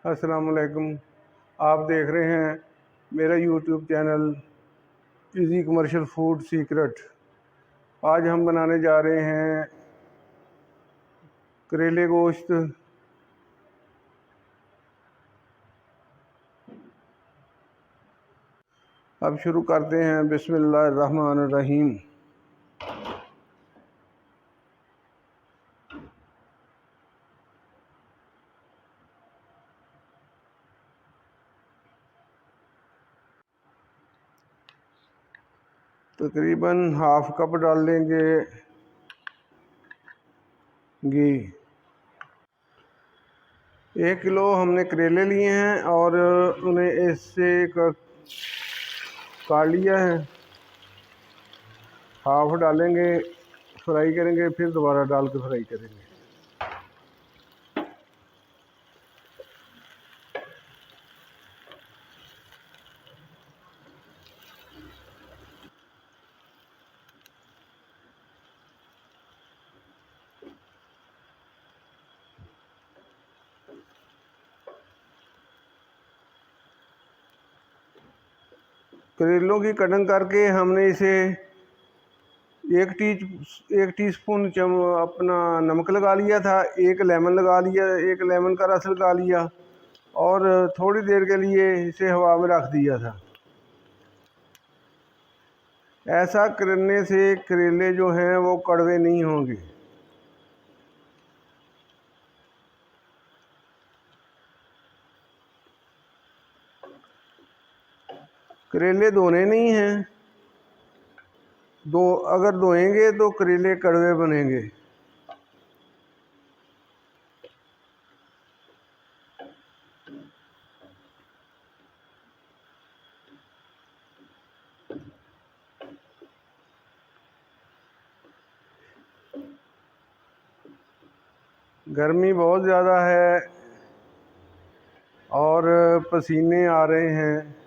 अस्सलाम वालेकुम। आप देख रहे हैं मेरा YouTube channel easy commercial food secret. आज हम बनाने जा रहे हैं करेले गोश्त। अब शुरू करते हैं। बिस्मिल्लाहिर्रहमानिर्रहीम। तकरीबन हाफ कप डाल लेंगे घी। 1 किलो हमने करेले लिए हैं और उन्हें ऐसे काट लिया है। हाफ डालेंगे, फ्राई करेंगे, फिर दोबारा डाल के फ्राई करेंगे। करेलों की कटिंग करके हमने इसे एक टीस्पून अपना नमक लगा लिया था। एक लेमन लगा लिया, एक लेमन का रस लगा लिया और थोड़ी देर के लिए इसे हवा में रख दिया था। ऐसा करने से करेले जो हैं वो कड़वे नहीं होंगे। करेले धोने नहीं हैं, अगर धोएंगे तो करेले कड़वे बनेंगे। गर्मी बहुत ज़्यादा है और पसीने आ रहे हैं।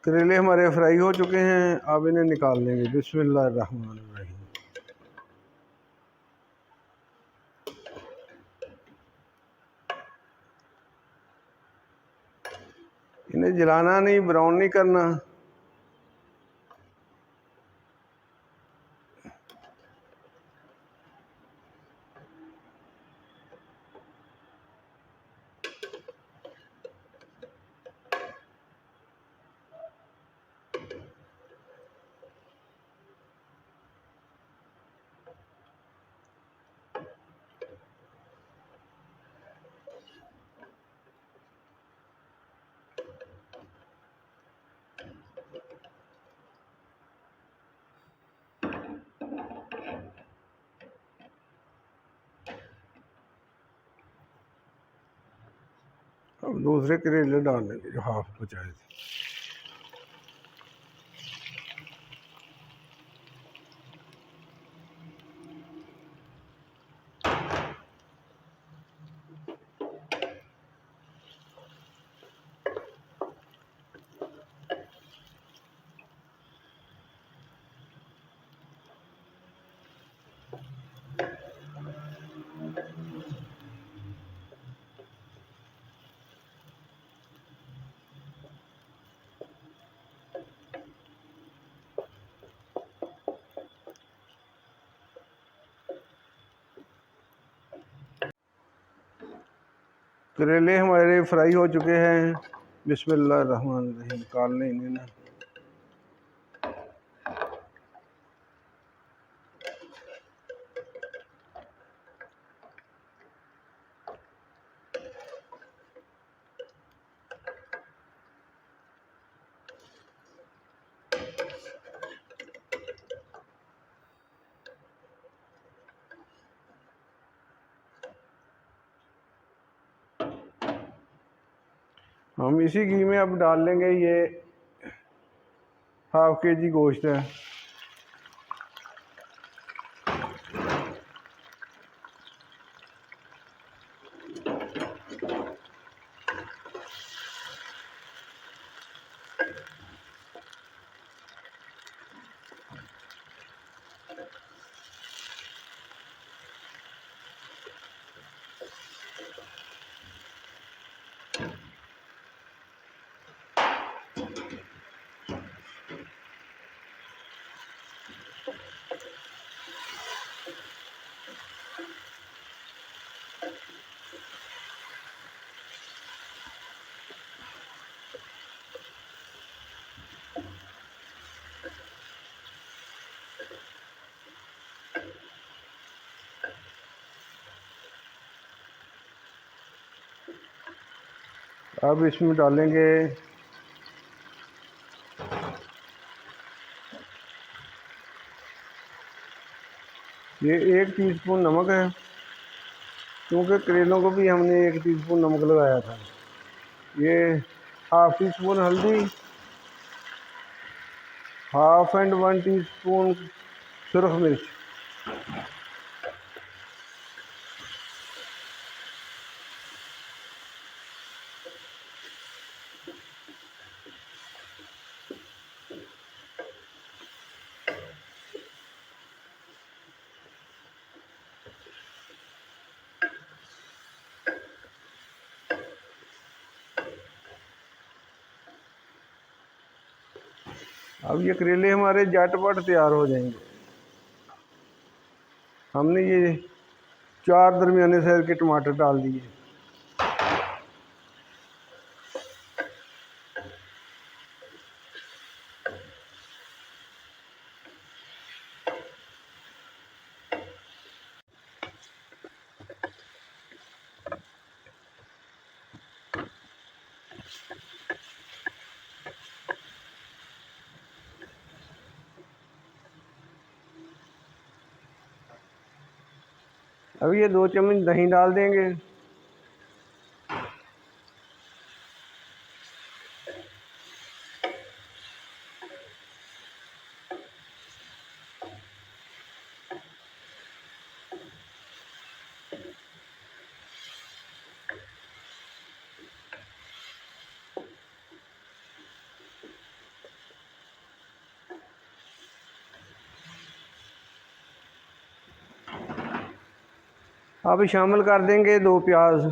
करेले हमारे फ्राई हो चुके हैं, अब इन्हें निकाल लेंगे। बिस्मिल्लाहिर्रहमानिर्रहीम। इन्हें जलाना नहीं, ब्राउन नहीं करना। अब दूसरे करेले डाल लेंगे जो हाफ बचाए थे। करेले हमारे फ्राई हो चुके हैं। बिस्मिल्लाहिर्रहमानिर्रहीम। निकाल लें इन्हें ना। हम इसी घी में अब डाल लेंगे। ये हाफ के जी गोश्त है। अब इसमें डालेंगे ये 1 टीस्पून नमक है, क्योंकि करेलों को भी हमने 1 टीस्पून नमक लगाया था। ये हाफ टी स्पून हल्दी, हाफ एंड 1 टीस्पून सुरख मिर्च। अब ये करेले हमारे झटपट तैयार हो जाएंगे। हमने ये 4 दरमियाने साइज के टमाटर डाल दिए। अब ये 2 चम्मच दही डाल देंगे। अब शामिल कर देंगे 2 प्याज।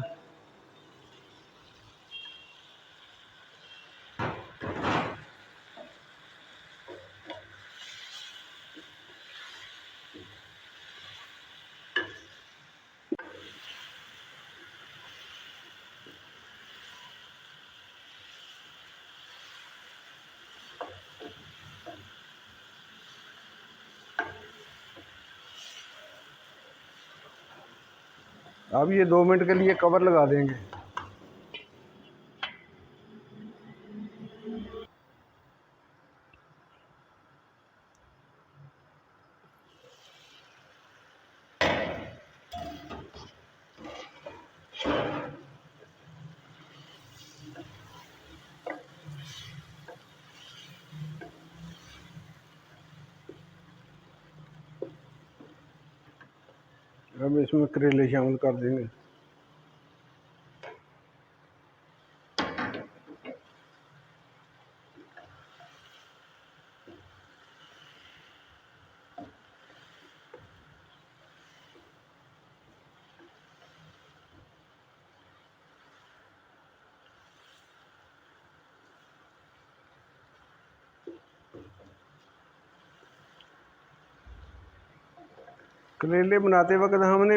अब ये 2 मिनट के लिए कवर लगा देंगे। अब इसमें करेले शामिल कर देंगे। करेले बनाते वक्त हमने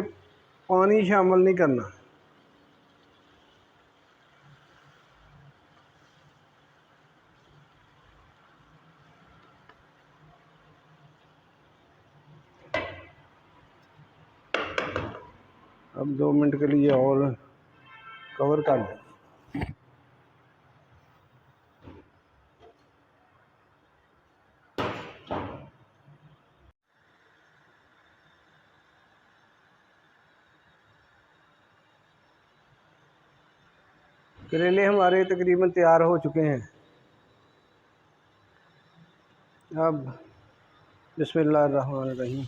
पानी शामिल नहीं करना। अब 2 मिनट के लिए और कवर कर दें। करेले हमारे तकरीबन तैयार हो चुके हैं। अब बिस्मिल्लाहिर्रहमानिर्रहीम।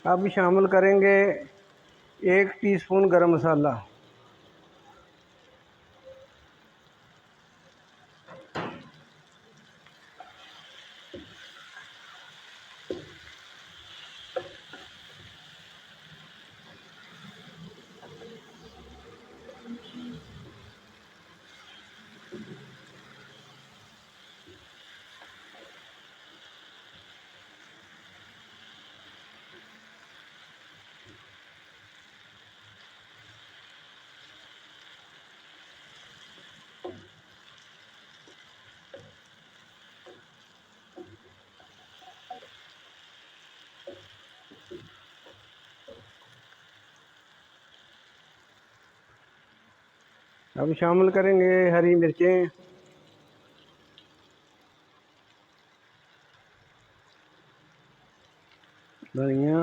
अब शामिल करेंगे 1 टीस्पून गरम मसाला, अब शामिल करेंगे हरी मिर्चें, धनिया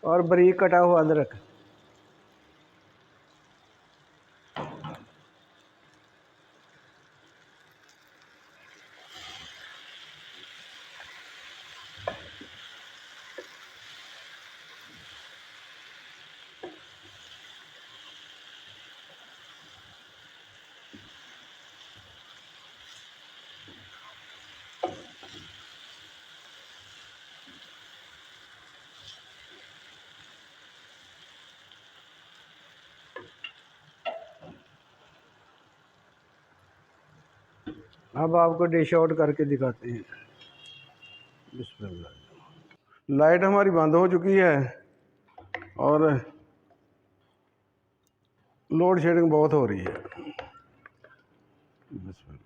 और बारीक कटा हुआ अदरक। अब आपको डिश आउट करके दिखाते हैं। बिस्मिल्लाह। लाइट हमारी बंद हो चुकी है और लोड शेडिंग बहुत हो रही है। बिस्मिल्लाह।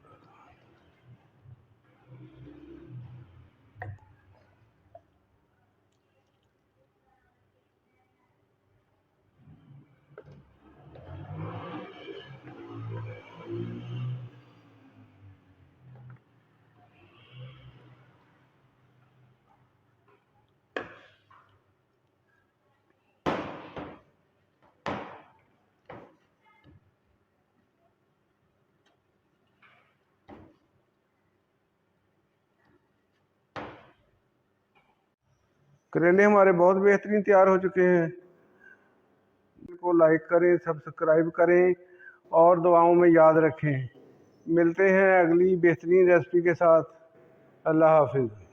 करेले हमारे बहुत बेहतरीन तैयार हो चुके हैं। इनको लाइक करें, सब्सक्राइब करें और दुआओं में याद रखें। मिलते हैं अगली बेहतरीन रेसिपी के साथ। अल्लाह हाफिज़।